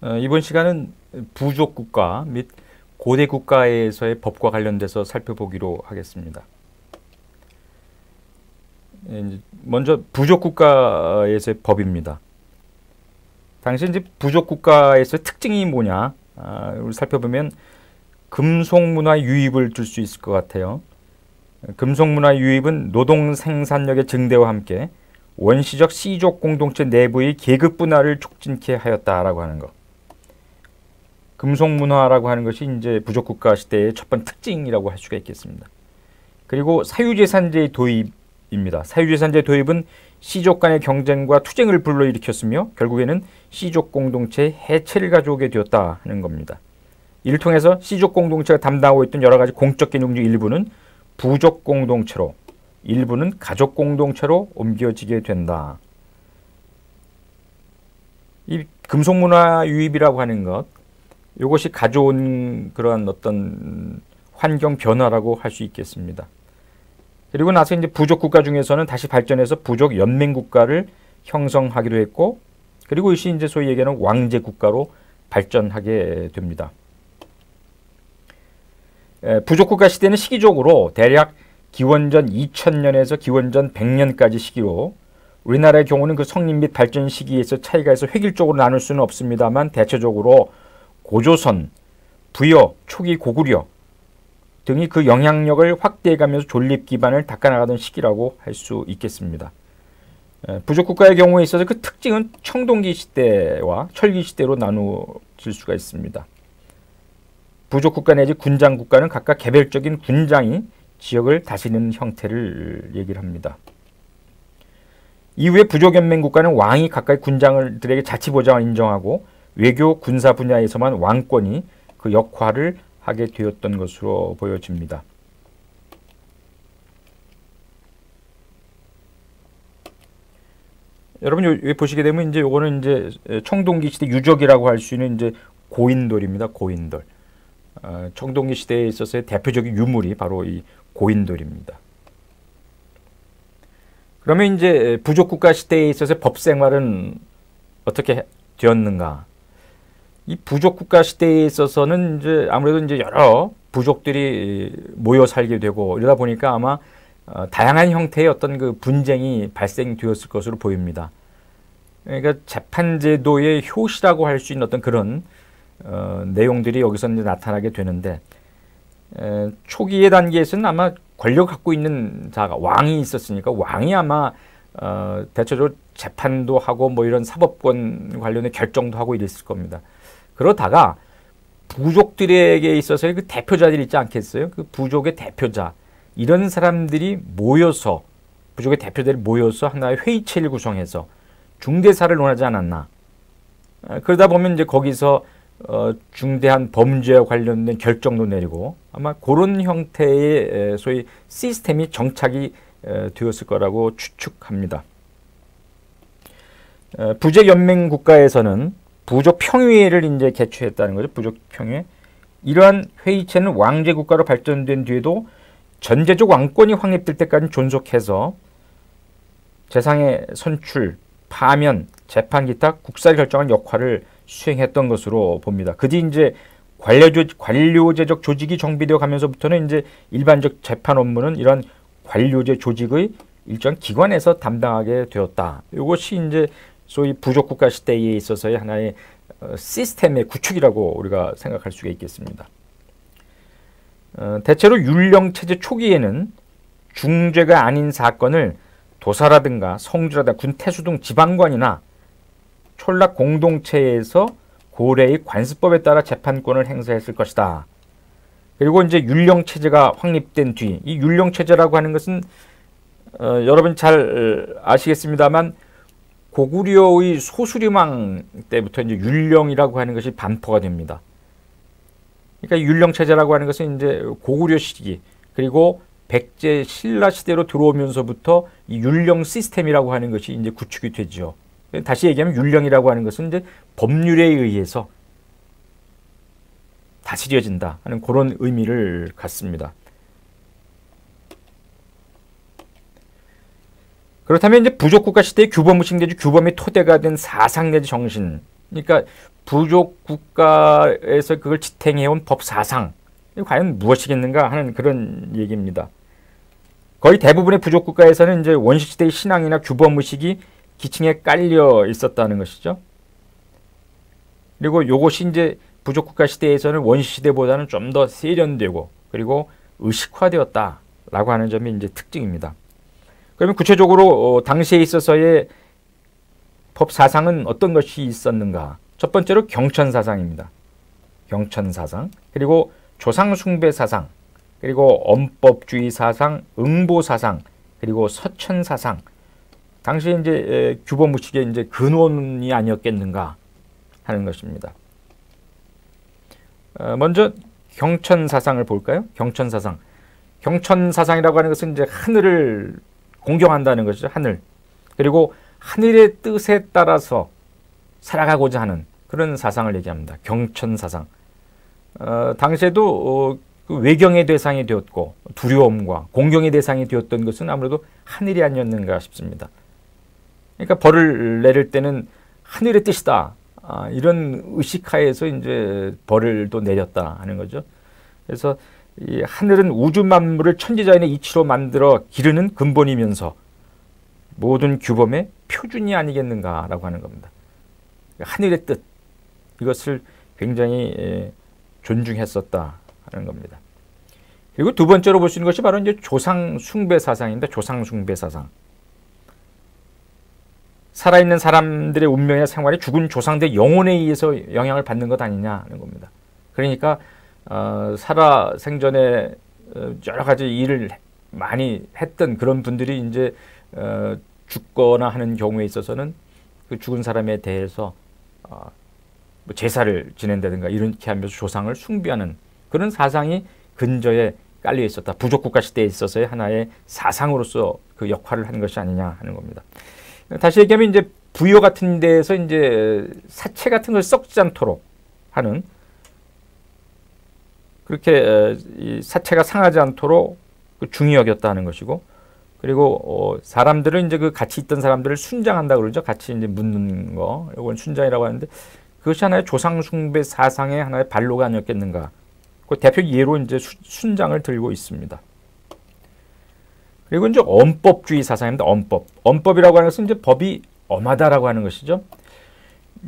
이번 시간은 부족국가 및 고대국가에서의 법과 관련돼서 살펴보기로 하겠습니다. 먼저 부족국가에서의 법입니다. 당시 이제 부족국가에서의 특징이 뭐냐 살펴보면 금속문화 유입을 줄 수 있을 것 같아요. 금속문화 유입은 노동 생산력의 증대와 함께 원시적 씨족 공동체 내부의 계급 분화를 촉진케 하였다라고 하는 것. 금속문화라고 하는 것이 이제 부족국가 시대의 첫 번째 특징이라고 할 수가 있겠습니다. 그리고 사유재산제의 도입입니다. 사유재산제 도입은 씨족 간의 경쟁과 투쟁을 불러일으켰으며 결국에는 씨족 공동체의 해체를 가져오게 되었다 하는 겁니다. 이를 통해서 씨족 공동체가 담당하고 있던 여러 가지 공적 기능 중 일부는 부족 공동체로, 일부는 가족 공동체로 옮겨지게 된다. 이 금속문화 유입이라고 하는 것, 이것이 가져온 그러한 어떤 환경 변화라고 할 수 있겠습니다. 그리고 나서 이제 부족 국가 중에서는 다시 발전해서 부족 연맹 국가를 형성하기도 했고, 그리고 이것이 이제 소위 얘기하는 왕제 국가로 발전하게 됩니다. 부족 국가 시대는 시기적으로 대략 기원전 2000년에서 기원전 100년까지 시기로, 우리나라의 경우는 그 성립 및 발전 시기에서 차이가 있어 획일적으로 나눌 수는 없습니다만 대체적으로 고조선, 부여, 초기 고구려 등이 그 영향력을 확대해가면서 존립 기반을 닦아나가던 시기라고 할 수 있겠습니다. 부족국가의 경우에 있어서 그 특징은 청동기 시대와 철기 시대로 나누어질 수가 있습니다. 부족국가 내지 군장국가는 각각 개별적인 군장이 지역을 다스리는 형태를 얘기를 합니다. 이후에 부족연맹국가는 왕이 각각 군장들에게 자치보장을 인정하고 외교 군사 분야에서만 왕권이 그 역할을 하게 되었던 것으로 보여집니다. 여러분 여기 보시게 되면 이제 요거는 이제 청동기 시대 유적이라고 할 수 있는 이제 고인돌입니다. 고인돌. 청동기 시대에 있어서의 대표적인 유물이 바로 이 고인돌입니다. 그러면 이제 부족국가 시대에 있어서 법 생활은 어떻게 되었는가? 이 부족국가 시대에 있어서는 이제 아무래도 이제 여러 부족들이 모여 살게 되고 이러다 보니까 아마 다양한 형태의 어떤 그 분쟁이 발생되었을 것으로 보입니다. 그러니까 재판제도의 효시라고 할 수 있는 어떤 그런 내용들이 여기서 이제 나타나게 되는데, 초기의 단계에서는 아마 권력을 갖고 있는 자가 왕이 있었으니까 왕이 아마 대체적으로 재판도 하고 뭐 이런 사법권 관련의 결정도 하고 이랬을 겁니다. 그러다가 부족들에게 있어서의 그 대표자들이 있지 않겠어요? 그 부족의 대표자, 이런 사람들이 모여서, 부족의 대표들이 모여서 하나의 회의체를 구성해서 중대사를 논하지 않았나. 그러다 보면 이제 거기서 중대한 범죄와 관련된 결정도 내리고 아마 그런 형태의 소위 시스템이 정착이 되었을 거라고 추측합니다. 부족 연맹 국가에서는 부족 평의회를 이제 개최했다는 거죠. 부족 평의회. 이러한 회의체는 왕제 국가로 발전된 뒤에도 전제적 왕권이 확립될 때까지 존속해서 재상의 선출, 파면, 재판 기타 국사를 결정한 역할을 수행했던 것으로 봅니다. 그뒤 이제 관료제적 조직이 정비되어 가면서부터는 이제 일반적 재판 업무는 이런 관료제 조직의 일정 기관에서 담당하게 되었다. 이것이 이제 소위 부족국가 시대에 있어서의 하나의 시스템의 구축이라고 우리가 생각할 수가 있겠습니다. 대체로 율령체제 초기에는 중죄가 아닌 사건을 도사라든가 성주라든가 군태수 등 지방관이나 촌락 공동체에서 고래의 관습법에 따라 재판권을 행사했을 것이다. 그리고 이제 율령체제가 확립된 뒤, 이 율령체제라고 하는 것은 여러분 잘 아시겠습니다만 고구려의 소수림왕 때부터 이제 율령이라고 하는 것이 반포가 됩니다. 그러니까 율령체제라고 하는 것은 이제 고구려 시기 그리고 백제 신라 시대로 들어오면서부터 이 율령 시스템이라고 하는 것이 이제 구축이 되죠. 다시 얘기하면 율령이라고 하는 것은 이제 법률에 의해서 다스려진다 하는 그런 의미를 갖습니다. 그렇다면 이제 부족국가 시대의 규범의식 내지 규범의 토대가 된 사상 내지 정신, 그러니까 부족 국가에서 그걸 지탱해온 법 사상, 과연 무엇이겠는가 하는 그런 얘기입니다. 거의 대부분의 부족 국가에서는 이제 원시시대의 신앙이나 규범의식이 기층에 깔려 있었다는 것이죠. 그리고 이것이 이제 부족 국가 시대에서는 원시시대보다는 좀 더 세련되고 그리고 의식화되었다라고 하는 점이 이제 특징입니다. 그러면 구체적으로 당시에 있어서의 법 사상은 어떤 것이 있었는가? 첫 번째로 경천 사상입니다. 경천 사상, 그리고 조상 숭배 사상, 그리고 엄법주의 사상, 응보 사상, 그리고 서천 사상. 당시에 이제 규범의식의 이제 근원이 아니었겠는가 하는 것입니다. 먼저 경천 사상을 볼까요? 경천 사상. 경천 사상이라고 하는 것은 이제 하늘을 공경한다는 것이죠. 하늘. 그리고 하늘의 뜻에 따라서 살아가고자 하는 그런 사상을 얘기합니다. 경천 사상. 당시에도 그 외경의 대상이 되었고 두려움과 공경의 대상이 되었던 것은 아무래도 하늘이 아니었는가 싶습니다. 그러니까 벌을 내릴 때는 하늘의 뜻이다. 이런 의식하에서 이제 벌을 또 내렸다 하는 거죠. 그래서 이 하늘은 우주 만물을 천지자연의 이치로 만들어 기르는 근본이면서 모든 규범의 표준이 아니겠는가라고 하는 겁니다. 하늘의 뜻, 이것을 굉장히 존중했었다 하는 겁니다. 그리고 두 번째로 볼 수 있는 것이 바로 이제 조상 숭배 사상입니다. 조상 숭배 사상. 살아있는 사람들의 운명이나 생활이 죽은 조상들의 영혼에 의해서 영향을 받는 것 아니냐 하는 겁니다. 그러니까 살아 생전에 여러 가지 일을 많이 했던 그런 분들이 이제 죽거나 하는 경우에 있어서는 그 죽은 사람에 대해서 뭐 제사를 지낸다든가 이렇게 하면서 조상을 숭배하는 그런 사상이 근저에 깔려 있었다. 부족국가 시대에 있어서의 하나의 사상으로서 그 역할을 하는 것이 아니냐 하는 겁니다. 다시 얘기하면 이제 부여 같은 데에서 이제 사체 같은 걸 썩지 않도록 하는, 그렇게 이 사체가 상하지 않도록 중히 여겼다는 것이고, 그리고 사람들은 이제 그 같이 있던 사람들을 순장한다 그러죠. 같이 이제 묻는 거, 이건 순장이라고 하는데 그것이 하나의 조상 숭배 사상의 하나의 발로가 아니었겠는가. 그 대표 예로 이제 순장을 들고 있습니다. 그리고 이제 엄법주의 사상입니다. 엄법이라고 하는 것은 이제 법이 엄하다라고 하는 것이죠.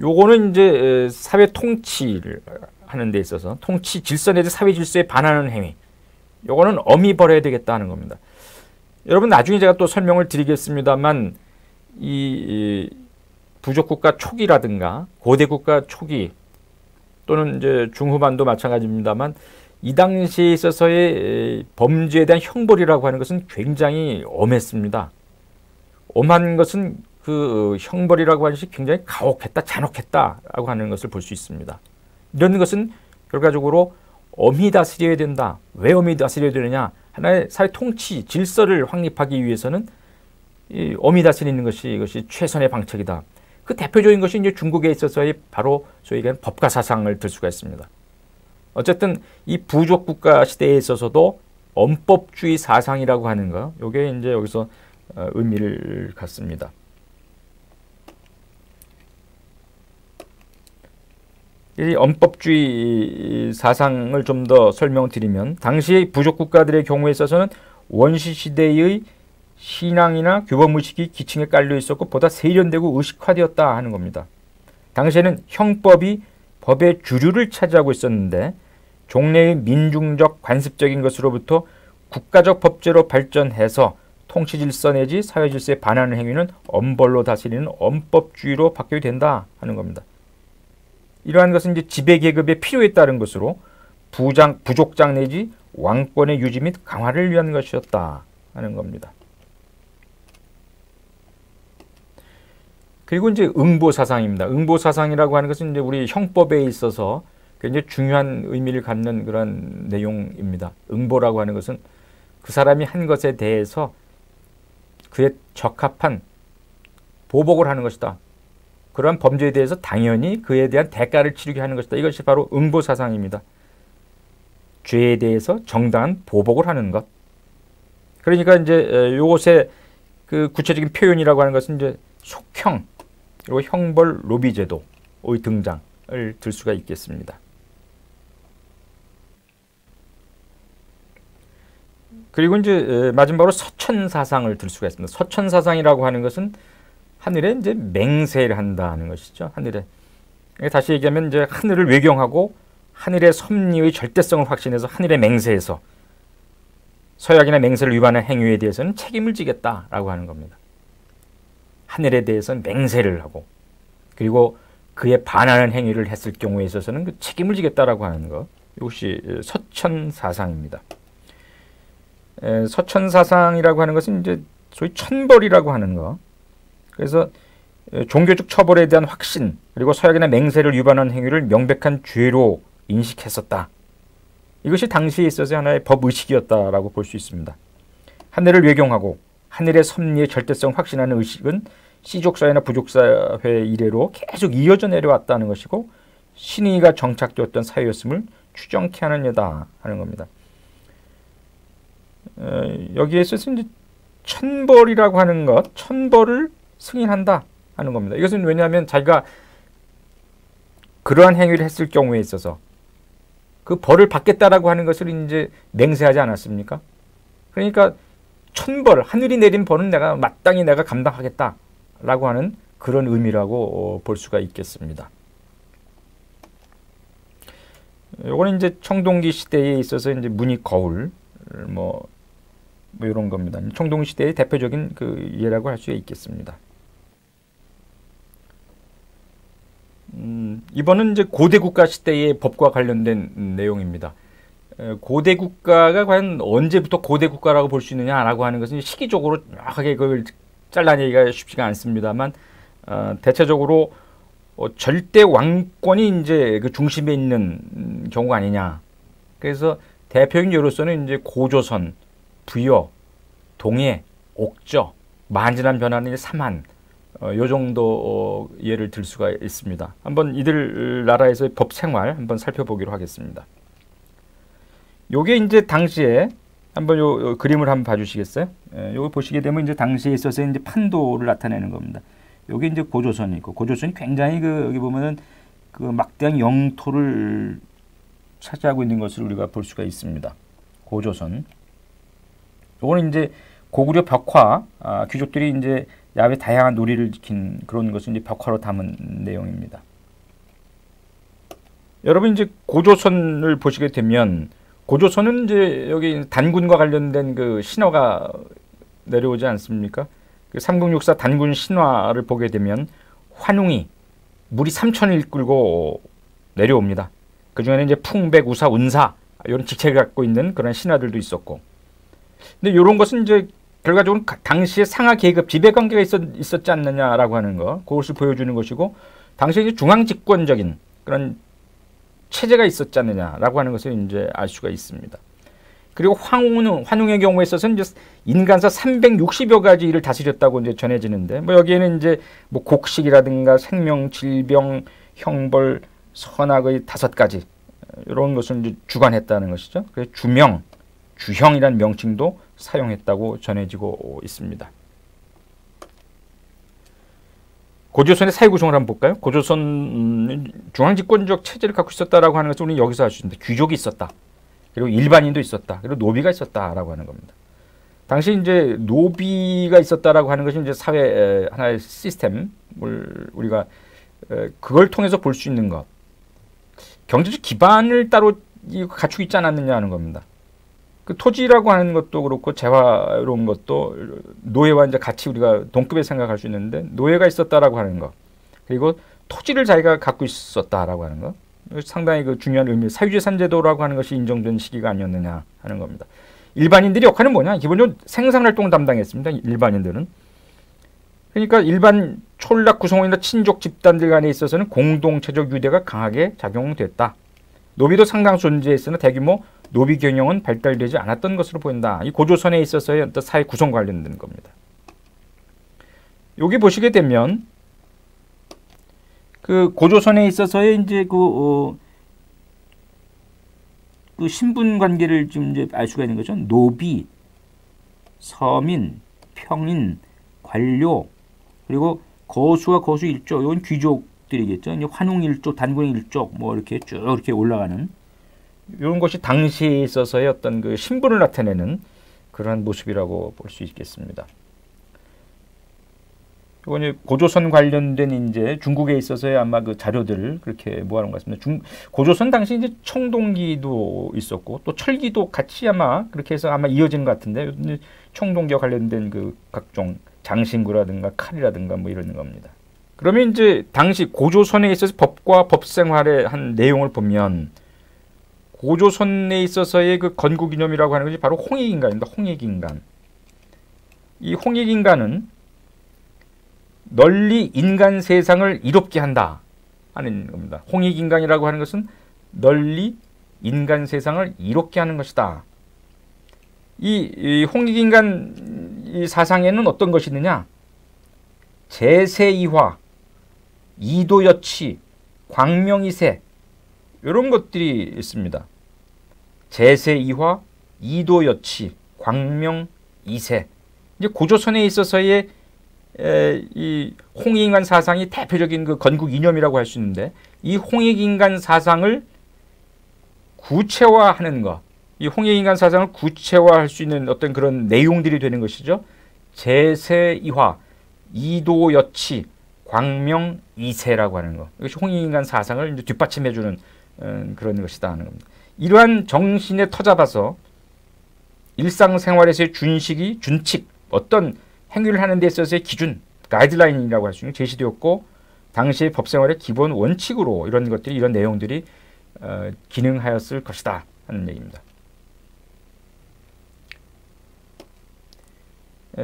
요거는 이제 사회 통치를 하는 데 있어서 통치 질서 내지 사회 질서에 반하는 행위. 요거는 엄히 벌여야 되겠다 하는 겁니다. 여러분 나중에 제가 또 설명을 드리겠습니다만 이 부족 국가 초기라든가 고대 국가 초기 또는 이제 중후반도 마찬가지입니다만 이 당시에 있어서의 범죄에 대한 형벌이라고 하는 것은 굉장히 엄했습니다. 엄한 것은 그 형벌이라고 하는 것이 굉장히 가혹했다, 잔혹했다라고 하는 것을 볼 수 있습니다. 이런 것은 결과적으로 엄히 다스려야 된다. 왜 엄히 다스려야 되느냐? 하나의 사회 통치, 질서를 확립하기 위해서는 이 엄히 다스리는 것이 이것이 최선의 방책이다. 그 대표적인 것이 이제 중국에 있어서의 바로 소위 얘기하는 법가 사상을 들 수가 있습니다. 어쨌든 이 부족 국가 시대에 있어서도 엄법주의 사상이라고 하는 거, 이게 이제 여기서 의미를 갖습니다. 이 엄법주의 사상을 좀 더 설명드리면 당시의 부족 국가들의 경우에 있어서는 원시 시대의 신앙이나 규범의식이 기층에 깔려 있었고 보다 세련되고 의식화되었다 하는 겁니다. 당시에는 형법이 법의 주류를 차지하고 있었는데 종래의 민중적 관습적인 것으로부터 국가적 법제로 발전해서 통치질서 내지 사회질서에 반하는 행위는 엄벌로 다스리는 엄법주의로 바뀌게 된다 하는 겁니다. 이러한 것은 이제 지배계급의 필요에 따른 것으로 부족장 내지 왕권의 유지 및 강화를 위한 것이었다 하는 겁니다. 그리고 이제 응보사상입니다. 응보사상이라고 하는 것은 이제 우리 형법에 있어서 굉장히 중요한 의미를 갖는 그런 내용입니다. 응보라고 하는 것은 그 사람이 한 것에 대해서 그에 적합한 보복을 하는 것이다. 그러한 범죄에 대해서 당연히 그에 대한 대가를 치르게 하는 것이다. 이것이 바로 응보사상입니다. 죄에 대해서 정당한 보복을 하는 것. 그러니까 이제 요것의 그 구체적인 표현이라고 하는 것은 이제 속형, 그리고 형벌 로비제도, 등장을 들 수가 있겠습니다. 그리고 이제 마지막으로 서천사상을 들 수가 있습니다. 서천사상이라고 하는 것은 하늘에 이제 맹세를 한다는 것이죠. 하늘에. 다시 얘기하면 이제 하늘을 외경하고 하늘의 섭리의 절대성을 확신해서 하늘의 맹세에서 서약이나 맹세를 위반한 행위에 대해서는 책임을 지겠다라고 하는 겁니다. 하늘에 대해서는 맹세를 하고 그리고 그에 반하는 행위를 했을 경우에 있어서는 그 책임을 지겠다라고 하는 것. 이것이 서천사상입니다. 서천사상이라고 하는 것은 이제 소위 천벌이라고 하는 것. 그래서 종교적 처벌에 대한 확신 그리고 서약이나 맹세를 위반한 행위를 명백한 죄로 인식했었다. 이것이 당시에 있어서 하나의 법의식이었다라고 볼 수 있습니다. 하늘을 외경하고 하늘의 섭리의 절대성 확신하는 의식은 씨족사회나 부족사회 이래로 계속 이어져 내려왔다는 것이고 신의가 정착되었던 사회였음을 추정케 하는 여다 하는 겁니다. 여기에 있어서 이제 천벌이라고 하는 것, 천벌을 승인한다 하는 겁니다. 이것은 왜냐하면 자기가 그러한 행위를 했을 경우에 있어서 그 벌을 받겠다라고 하는 것을 이제 맹세하지 않았습니까? 그러니까 천벌, 하늘이 내린 벌은 내가 마땅히 내가 감당하겠다라고 하는 그런 의미라고 볼 수가 있겠습니다. 이거는 이제 청동기 시대에 있어서 이제 문이 거울 뭐 이런 겁니다. 청동기 시대의 대표적인 그 예라고 할 수 있겠습니다. 이번은 이제 고대 국가 시대의 법과 관련된 내용입니다. 고대 국가가 과연 언제부터 고대 국가라고 볼 수 있느냐라고 하는 것은 시기적으로 정확하게 그걸 잘라내기가 쉽지가 않습니다만 대체적으로 절대 왕권이 이제 그 중심에 있는 경우가 아니냐. 그래서 대표적인 예로서는 이제 고조선, 부여, 동해, 옥저, 만진한 변화는 삼한 요 정도 예를 들 수가 있습니다. 한번 이들 나라에서의 법 생활 한번 살펴보기로 하겠습니다. 요게 이제 당시에 한번 요 그림을 한번 봐주시겠어요? 요거 보시게 되면 이제 당시에 있어서 이제 판도를 나타내는 겁니다. 요게 이제 고조선이 있고 고조선이 굉장히 그 여기 보면은 그 막대한 영토를 차지하고 있는 것을 우리가 볼 수가 있습니다. 고조선. 요거는 이제 고구려 벽화 귀족들이 이제 야외 다양한 놀이를 지킨 그런 것을 이제 벽화로 담은 내용입니다. 여러분 이제 고조선을 보시게 되면 고조선은 이제 여기 단군과 관련된 그 신화가 내려오지 않습니까? 그 삼국육사 단군 신화를 보게 되면 환웅이 물이 3천을 끌고 내려옵니다. 그 중에는 이제 풍백, 우사, 운사 이런 직책을 갖고 있는 그런 신화들도 있었고, 근데 이런 것은 이제 결과적으로 당시에 상하 계급 지배 관계가 있었지 않느냐라고 하는 거, 그것을 보여주는 것이고, 당시에 이제 중앙 집권적인 그런 체제가 있었지 않느냐라고 하는 것을 이제 알 수가 있습니다. 그리고 환웅의 경우에 있어서는 이제 인간사 360여 가지 일을 다스렸다고 이제 전해지는데, 뭐 여기에는 이제 뭐 곡식이라든가 생명, 질병, 형벌, 선악의 5가지 이런 것을 이제 주관했다는 것이죠. 그래서 주명, 주형이라는 명칭도 사용했다고 전해지고 있습니다. 고조선의 사회 구성을 한번 볼까요? 고조선 중앙집권적 체제를 갖고 있었다라고 하는 것을 우리는 여기서 알 수 있는데, 귀족이 있었다. 그리고 일반인도 있었다. 그리고 노비가 있었다라고 하는 겁니다. 당시 이제 노비가 있었다라고 하는 것이 이제 사회 하나의 시스템을 우리가 그걸 통해서 볼 수 있는 것. 경제적 기반을 따로 갖추고 있지 않았느냐 하는 겁니다. 그 토지라고 하는 것도 그렇고 재화로운 것도 노예와 이제 같이 우리가 동급에 생각할 수 있는데, 노예가 있었다라고 하는 것, 그리고 토지를 자기가 갖고 있었다라고 하는 것, 상당히 그 중요한 의미, 사유재산 제도라고 하는 것이 인정된 시기가 아니었느냐 하는 겁니다. 일반인들의 역할은 뭐냐? 기본적으로 생산활동을 담당했습니다. 일반인들은. 그러니까 일반 촌락 구성원이나 친족 집단들 간에 있어서는 공동체적 유대가 강하게 작용됐다. 노비도 상당수 존재했으나 대규모 노비 경영은 발달되지 않았던 것으로 보인다. 이 고조선에 있어서의 어떤 사회 구성 관련된 겁니다. 여기 보시게 되면 그 고조선에 있어서의 이제 그 신분 관계를 좀 이제 알 수가 있는 거죠. 노비, 서민, 평인, 관료, 그리고 거수와 거수 일조, 이건 귀족 일족들이겠죠. 이제 환웅일족, 단군일족 뭐 이렇게 쭉 이렇게 올라가는 이런 것이 당시에 있어서의 어떤 그 신분을 나타내는 그러한 모습이라고 볼 수 있겠습니다. 이건 이제 고조선 관련된 이제 중국에 있어서의 아마 그 자료들을 그렇게 모아놓은 것 같습니다. 고조선 당시 이제 청동기도 있었고 또 철기도 같이 아마 그렇게 해서 아마 이어지는 것 같은데 청동기와 관련된 그 각종 장신구라든가 칼이라든가 뭐 이런 겁니다. 그러면 이제 당시 고조선에 있어서 법과 법 생활의 한 내용을 보면 고조선에 있어서의 그 건국이념이라고 하는 것이 바로 홍익인간입니다. 홍익인간. 이 홍익인간은 널리 인간 세상을 이롭게 한다 하는 겁니다. 홍익인간이라고 하는 것은 널리 인간 세상을 이롭게 하는 것이다. 이 홍익인간 이 사상에는 어떤 것이 있느냐? 제세이화, 이도여치, 광명이세 이런 것들이 있습니다. 제세이화, 이도여치, 광명이세. 이제 고조선에 있어서의 이 홍익인간 사상이 대표적인 그 건국 이념이라고 할 수 있는데 이 홍익인간 사상을 구체화하는 것, 이 홍익인간 사상을 구체화할 수 있는 어떤 그런 내용들이 되는 것이죠. 제세이화, 이도여치, 광명이세라고 하는 것. 이것이 홍익인간 사상을 이제 뒷받침해주는 그런 것이다 하는 겁니다. 이러한 정신에 터잡아서 일상생활에서의 준칙, 어떤 행위를 하는 데 있어서의 기준, 가이드라인이라고 할 수 있는 제시되었고 당시의 법생활의 기본 원칙으로 이런 것들이 이런 내용들이 기능하였을 것이다 하는 얘기입니다.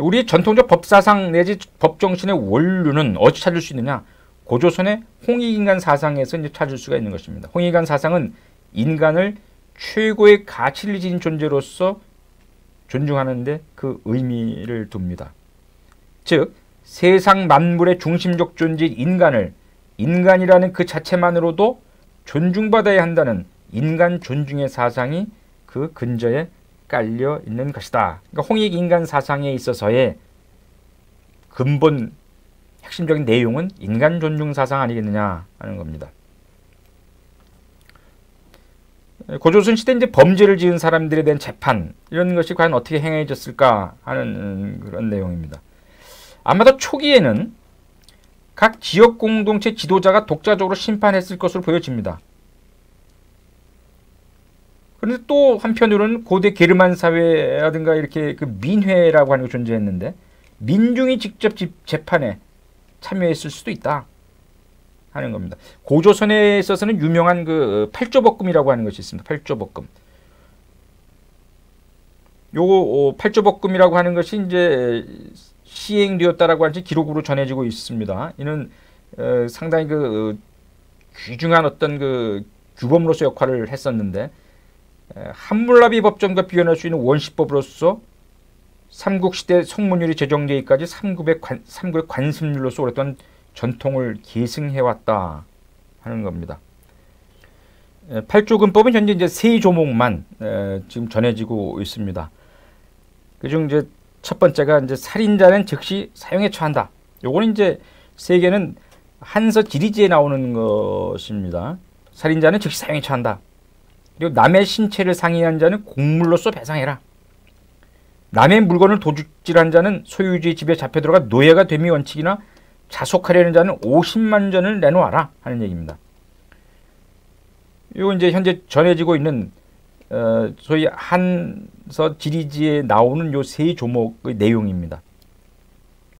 우리 전통적 법사상 내지 법정신의 원류는 어디 찾을 수 있느냐? 고조선의 홍익인간 사상에서 이제 찾을 수가 있는 것입니다. 홍익인간 사상은 인간을 최고의 가치를 지닌 존재로서 존중하는데 그 의미를 둡니다. 즉 세상 만물의 중심적 존재인 인간을 인간이라는 그 자체만으로도 존중받아야 한다는 인간 존중의 사상이 그 근저에 깔려 있는 것이다. 그러니까 홍익인간 사상에 있어서의 근본 핵심적인 내용은 인간 존중 사상 아니겠느냐 하는 겁니다. 고조선 시대 이제 범죄를 지은 사람들에 대한 재판 이런 것이 과연 어떻게 행해졌을까 하는 그런 내용입니다. 아마도 초기에는 각 지역 공동체 지도자가 독자적으로 심판했을 것으로 보여집니다. 그런데 또 한편으로는 고대 게르만 사회라든가 이렇게 그 민회라고 하는 게 존재했는데 민중이 직접 재판에 참여했을 수도 있다 하는 겁니다. 고조선에 있어서는 유명한 그 팔조법금이라고 하는 것이 있습니다. 팔조법금. 요 팔조법금이라고 하는 것이 이제 시행되었다라고 하는 기록으로 전해지고 있습니다. 이는 상당히 그 귀중한 어떤 그 규범으로서 역할을 했었는데 한물납의 법정과 비교할 수 있는 원시법으로서 삼국시대 성문율이 제정되기까지 삼국의 관습률로서 오랫동안 전통을 계승해왔다 하는 겁니다. 팔조금법은 현재 이제 세 조목만 지금 전해지고 있습니다. 그중 이제 첫 번째가 이제 살인자는 즉시 사형에 처한다. 요거는 이제 세계는 한서 지리지에 나오는 것입니다. 살인자는 즉시 사형에 처한다. 그리고 남의 신체를 상해한 자는 곡물로서 배상해라. 남의 물건을 도둑질한 자는 소유주의 집에 잡혀 들어가 노예가 됨이 원칙이나 자속하려는 자는 50만 전을 내놓아라 하는 얘기입니다. 이거 이제 현재 전해지고 있는 소위 한서 지리지에 나오는 요 세 조목의 내용입니다.